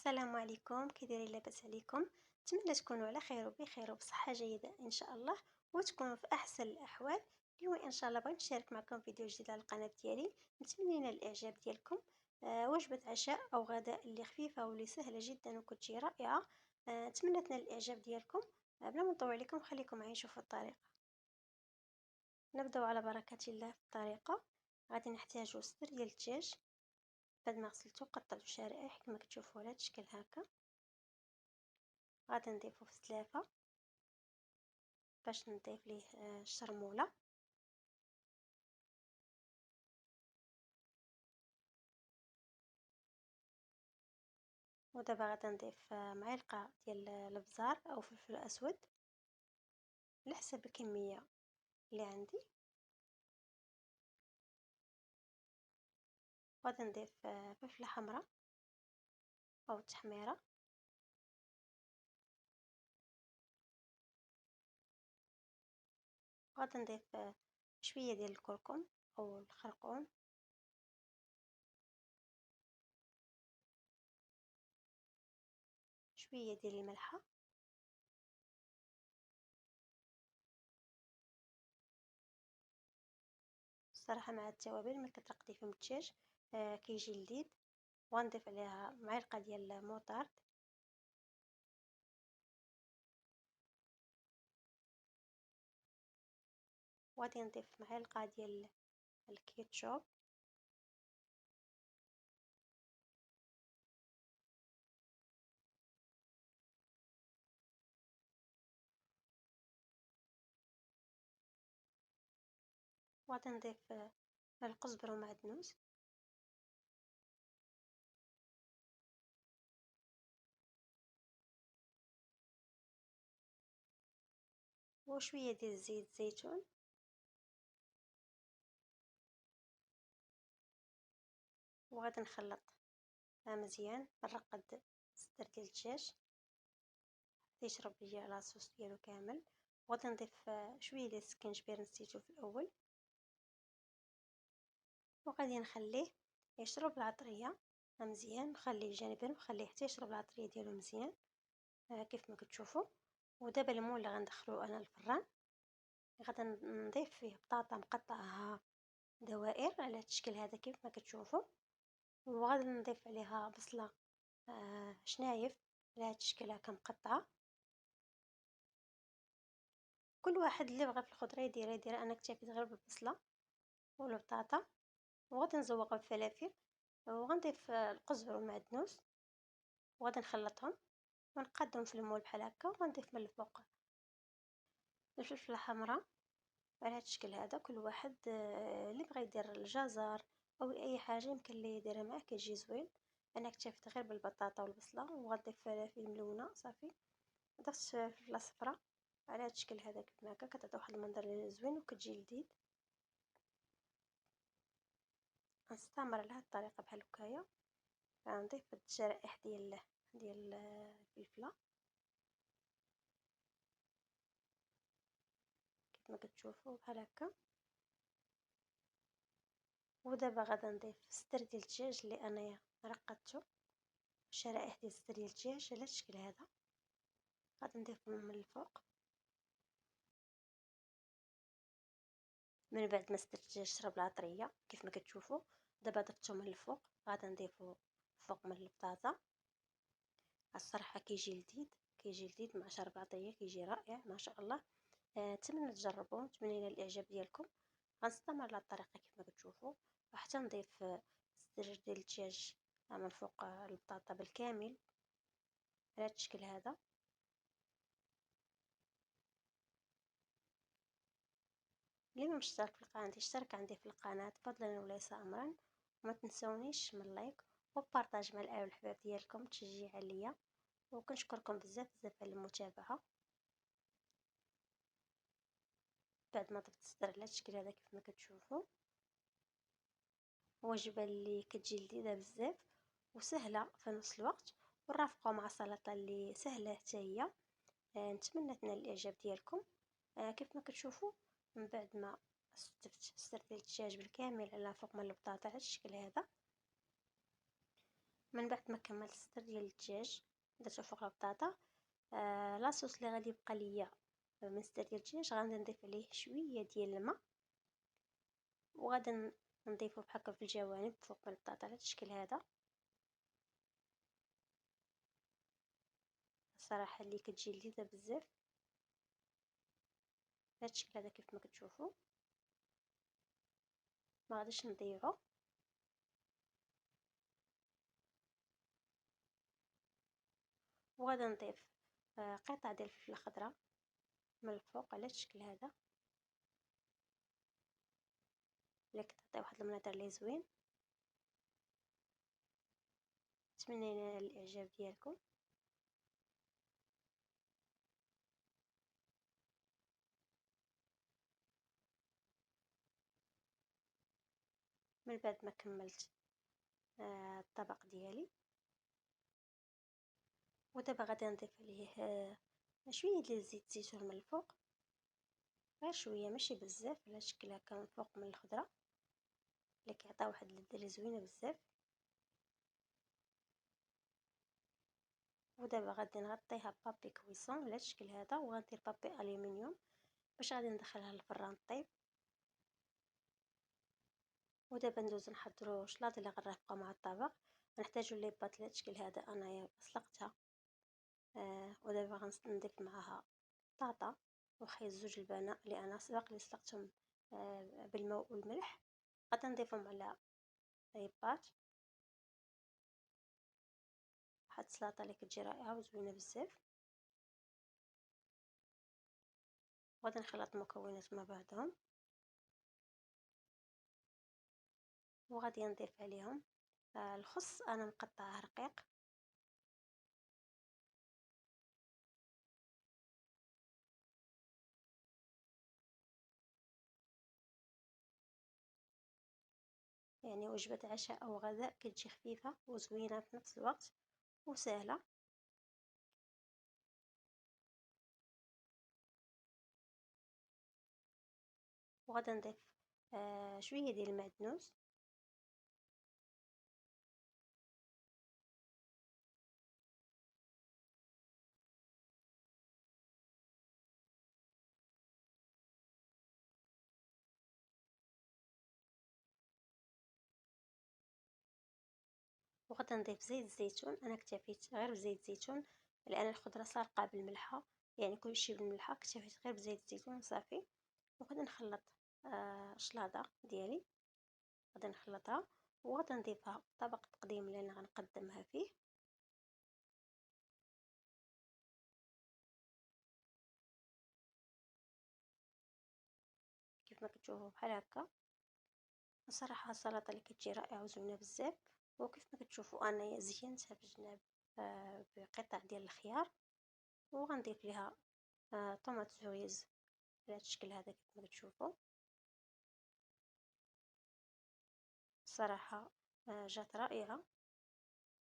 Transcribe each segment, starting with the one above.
السلام عليكم، كي دايرين؟ لاباس عليكم؟ نتمنى تكونوا على خير وبخير وبصحه جيده ان شاء الله، وتكونوا في احسن الاحوال. اليوم ان شاء الله بغيت نشارك معكم فيديو جديد على القناه ديالي. نتمنى ينال الاعجاب ديالكم. وجبه عشاء او غداء اللي خفيفه واللي سهله جدا وكتجي رائعه. نتمنى تنال الاعجاب ديالكم. بلا ما نطول عليكم خليكم معي نشوفوا الطريقه. نبداو على بركه الله في الطريقه. غادي نحتاجو صدر ديال الدجاج. بعد ما غسلته قطعته شرائح كما كتشوفوا على هذا الشكل هكا. غادي نضيفو في سلافة باش نضيف ليه الشرمولة. ودابا غادي نضيف معلقة ديال الابزار او فلفل اسود على حسب الكمية اللي عندي. غادي نضيف فلفلة حمراء او تحميرة. غادي نضيف شوية ديال الكركم او الخرقوم. شوية ديال الملحة. الصراحة مع التوابل ملي كترقدي فيهم الدجاج كيجي لذيذ. وغنضيف عليها معلقة ديال الموطارد. وغادي نضيف معلقة ديال الكيتشوب. وغادي نضيف القزبر ومعدنوس. وشوية ديال زيت الزيتون. وغادي نخلط مزيان. نرقد الصدر ديال الدجاج حتى يشرب ليا لاصوص ديالو كامل. وغادي نضيف شويه ديال السكينجبير نسيتو في الاول. وغادي نخليه يشرب العطريه مزيان. نخليه جانبا ونخليه حتى يشرب العطريه ديالو مزيان كيف ما كتشوفوا. ودابا المول اللي غندخلو انا الفران. غادي نضيف فيه بطاطا مقطعها دوائر على الشكل هذا كيف ما كتشوفوا. وغادي نضيف عليها بصله شنايف على هذا الشكل هكا مقطعه. كل واحد اللي بغى في الخضره يديرها. انا اكتفيت غير بالبصله والبطاطا. وغادي نزوقها بفلافل. وغنضيف القزبر والمعدنوس. وغادي نخلطهم ونقادهم في المول بحال هكا. وغنضيف من الفوق الفلفله الحمراء على هذا الشكل هذا. كل واحد اللي بغى يدير الجزر او اي حاجه يمكن ليه يديرها معاه كيجي زوين. انا اكتفيت غير بالبطاطا والبصله. وغنضيف فلافل ملونه صافي. ضفت فلفله صفراء على هذا الشكل هذا كيف ما هكا كتعطي واحد المنظر زوين وكتجي لذيذ. غنستعمر على هذه الطريقه بحال هكايا. غنضيف الشرائح ديال الفلفله كيف ما كتشوفوا بحال هكا. ودابا غادا نضيف صدر ديال الدجاج اللي انايا رقدته. شرائح ديال صدر ديال الدجاج على الشكل هذا. غادي نضيفهم من الفوق. من بعد ما صدر الدجاج شرب العطريه كيف ما كتشوفوا دابا ضفتو من الفوق. غادا نضيفو فوق من البطاطا. الصراحه كيجي لذيذ مع شرب العطريه كيجي رائع ما شاء الله. نتمنى تجربوه. نتمنى ينال الاعجاب ديالكم. غنستمر على الطريقه كيف ما كتشوفوا وحتى نضيف صدر ديال الدجاج من فوق البطاطا بالكامل على هذا الشكل هذا. اللي ما مشترك في القناه اشترك عندي في القناه فضلا وليس امرا. وما تنسونيش من لايك وبارطاج مع الاهل والحباب ديالكم تشجيعا ليا. وكنشكركم بزاف على المتابعه. بعد ما ضفت الصدر على الشكل هذا كيف ما كتشوفوا وجبه اللي كتجي لذيذه بزاف وسهله في نفس الوقت. ونرافقوا مع سلطه اللي سهله حتى هي. نتمنى تنال الاعجاب ديالكم. كيف ما كتشوفوا من بعد ما ستفت الصدر ديال الدجاج بالكامل على فوق من البطاطا على الشكل هذا. من بعد ما كملت الصدر ديال الدجاج درتو فوق البطاطا. لاصوص اللي غادي يبقى ليا من الصدر ديال الدجاج غادي نضيف عليه شويه ديال الماء، وغادي نضيفو بحال هكا في الجوانب فوق البطاطا على الشكل هذا. الصراحه اللي كتجي لذيذه بزاف بهذا الشكل هذا كيف ما كتشوفوا. ما غاديش نضيعو. وغادي نضيف قطع ديال الفلفله الخضراء من الفوق على الشكل هذا، اللي كتعطي واحد المنظر لي زوين. نتمنى ينال الاعجاب ديالكم. من بعد ما كملت الطبق ديالي، ودابا غادي نضيف عليه شويه ديال زيت الزيتون من الفوق، غير شويه ماشي بزاف، على شكل هكا من الفوق من الخضره اللي كيعطي واحد اللذه زوينه بزاف. ودابا غادي نغطيها بابي كويسون على الشكل هذا، وغندير بابي الومنيوم باش غادي ندخلها للفران طيب. ودابا ندوز نحضروا الشلاضه اللي غنرافقوا مع الطبق. غنحتاجوا لي بات على الشكل هذا انايا سلقتها. ودابا غنضيف معاها طاطا وخيط زوج البناء اللي انا سبق لي سلقتهم بالماء والملح. غادي نضيفهم على لي بات. واحد السلطه اللي كتجي رائعه وزوينه بزاف. غادي نخلط المكونات مع بعضهم، وغادي نضيف عليهم الخس انا مقطعه رقيق. يعني وجبة عشاء أو غداء كتجي خفيفة وزوينة في نفس الوقت وسهلة. وغادي نضيف شوية ديال المعدنوس. وغادي نضيف زيت الزيتون. انا اكتفيت غير بزيت الزيتون لان الخضره سارقه بالملحه، يعني كلشي بالملحه، اكتفيت غير بزيت الزيتون صافي. وغادي نخلط الشلاضه ديالي، غادي نخلطها وغادي نضيفها في طبق التقديم اللي انا غنقدمها فيه. كيف ما كتشوفوا بحال هكا. الصراحه السلطه اللي كتجي رائعه وزوينه بزاف. وكيف ما كتشوفوا انايا زينتها بالجناب بقطع ديال الخيار، وغنضيف ليها طوماط زويز على هذا الشكل هذا كيف ما كتشوفوا. الصراحه جات رائعه.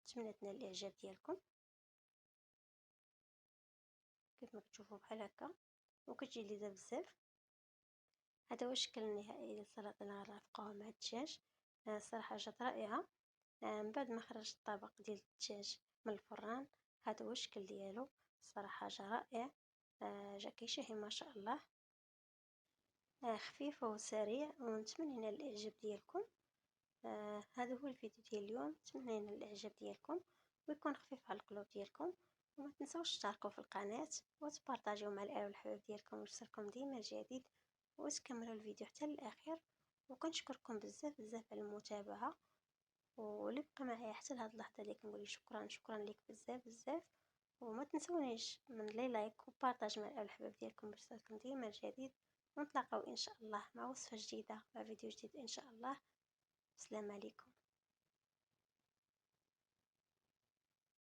نتمنى تنال الاعجاب ديالكم. كيف ما كتشوفوا بحال هكا وكتجي لذيذه بزاف. هذا هو الشكل النهائي للسلطه اللي غنرافقوها مع الدجاج. الصراحه جات رائعه. من بعد ما خرجت الطبق ديال الدجاج من الفران، هذا هو الشكل ديالو. الصراحه جا رائع. جا كيشهي ما شاء الله. خفيف وسريع، ونتمنى ينال الاعجاب ديالكم. هذا هو الفيديو ديال اليوم. نتمنى ينال الاعجاب ديالكم ويكون خفيف على القلوب ديالكم. وما تنسوش تشتركوا في القناه وتبارطاجيو مع الاهل والحباب ديالكم ويوصلكم ديما الجديد، وتكملوا الفيديو حتى للاخر. وكنشكركم بزاف بزاف على المتابعه، واللي بقى معايا حتى لهاد اللحظه دي كنقول شكرا. شكرا ليك بزاف بزاف. وما تنسونيش من لي لايك وبارطاج مع الاهل والحباب ديالكم باش يوصلكم ديما الجديد. ونتلاقاو ان شاء الله مع وصفه جديده، مع فيديو جديد ان شاء الله. السلام عليكم.